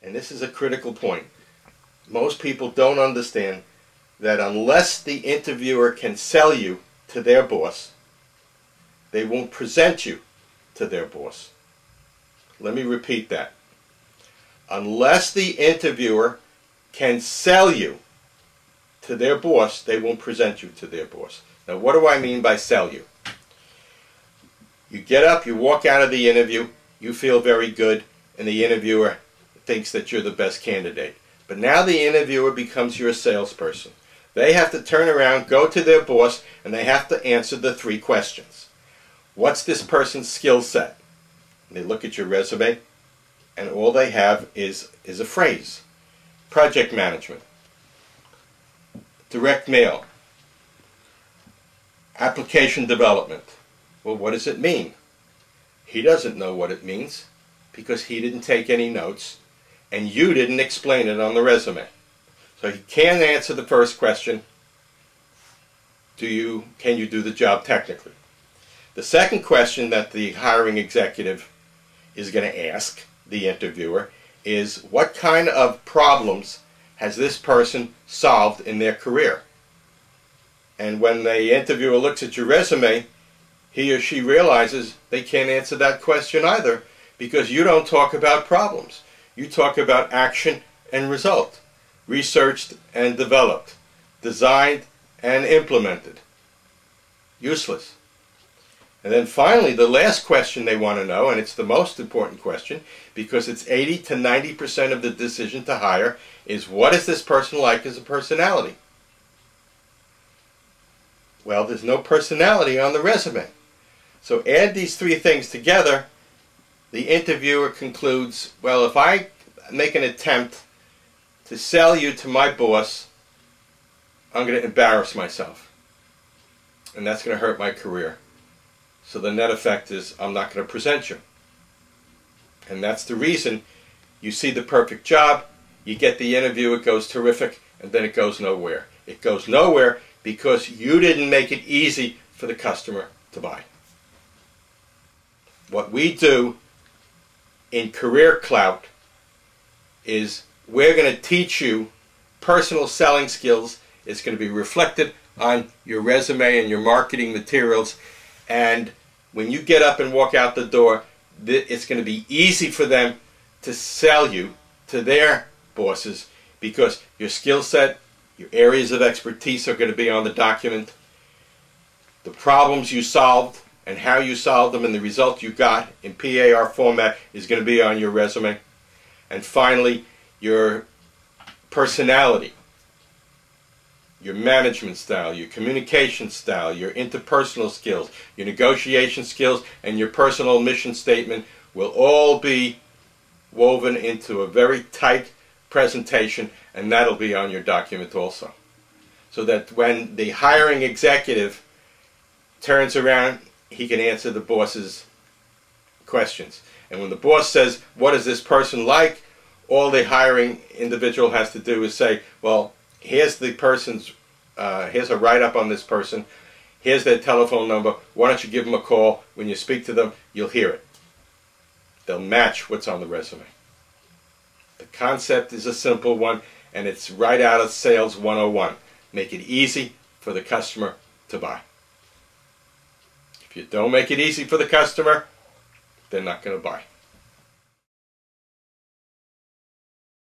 and this is a critical point, most people don't understand that unless the interviewer can sell you to their boss, they won't present you to their boss. Let me repeat that. Unless the interviewer can sell you to their boss, they won't present you to their boss. Now, what do I mean by sell you? You get up, you walk out of the interview, you feel very good, and the interviewer thinks that you're the best candidate. But now the interviewer becomes your salesperson. They have to turn around, go to their boss, and they have to answer the 3 questions. What's this person's skill set? They look at your resume, and all they have is a phrase. Project management, direct mail, application development. Well, what does it mean? He doesn't know what it means because he didn't take any notes and you didn't explain it on the resume. So he can't answer the first question, can you do the job technically? The second question that the hiring executive is going to ask the interviewer is, what kind of problems has this person solved in their career? And when the interviewer looks at your resume, he or she realizes they can't answer that question either because you don't talk about problems. You talk about action and result, researched and developed, designed and implemented. Useless. And then finally, the last question they want to know, and it's the most important question because it's 80 to 90% of the decision to hire, is what is this person like as a personality? Well, there's no personality on the resume. So add these 3 things together, the interviewer concludes, well, if I make an attempt to sell you to my boss, I'm going to embarrass myself. And that's going to hurt my career. So the net effect is I'm not going to present you. And that's the reason you see the perfect job, you get the interview, it goes terrific, and then it goes nowhere. It goes nowhere because you didn't make it easy for the customer to buy. What we do in Career Clout is we're going to teach you personal selling skills. It's going to be reflected on your resume and your marketing materials. And when you get up and walk out the door, it's going to be easy for them to sell you to their bosses because your skill set, your areas of expertise are going to be on the document. The problems you solved and how you solved them and the result you got in PAR format is going to be on your resume. And finally, your personality, your management style, your communication style, your interpersonal skills, your negotiation skills, and your personal mission statement will all be woven into a very tight presentation, and that'll be on your document also. So that when the hiring executive turns around, he can answer the boss's questions. And when the boss says, what is this person like? All the hiring individual has to do is say, well, here's the person's, here's a write-up on this person. Here's their telephone number. Why don't you give them a call? When you speak to them, you'll hear it. They'll match what's on the resume. The concept is a simple one, and it's right out of Sales 101. Make it easy for the customer to buy. If you don't make it easy for the customer, they're not going to buy.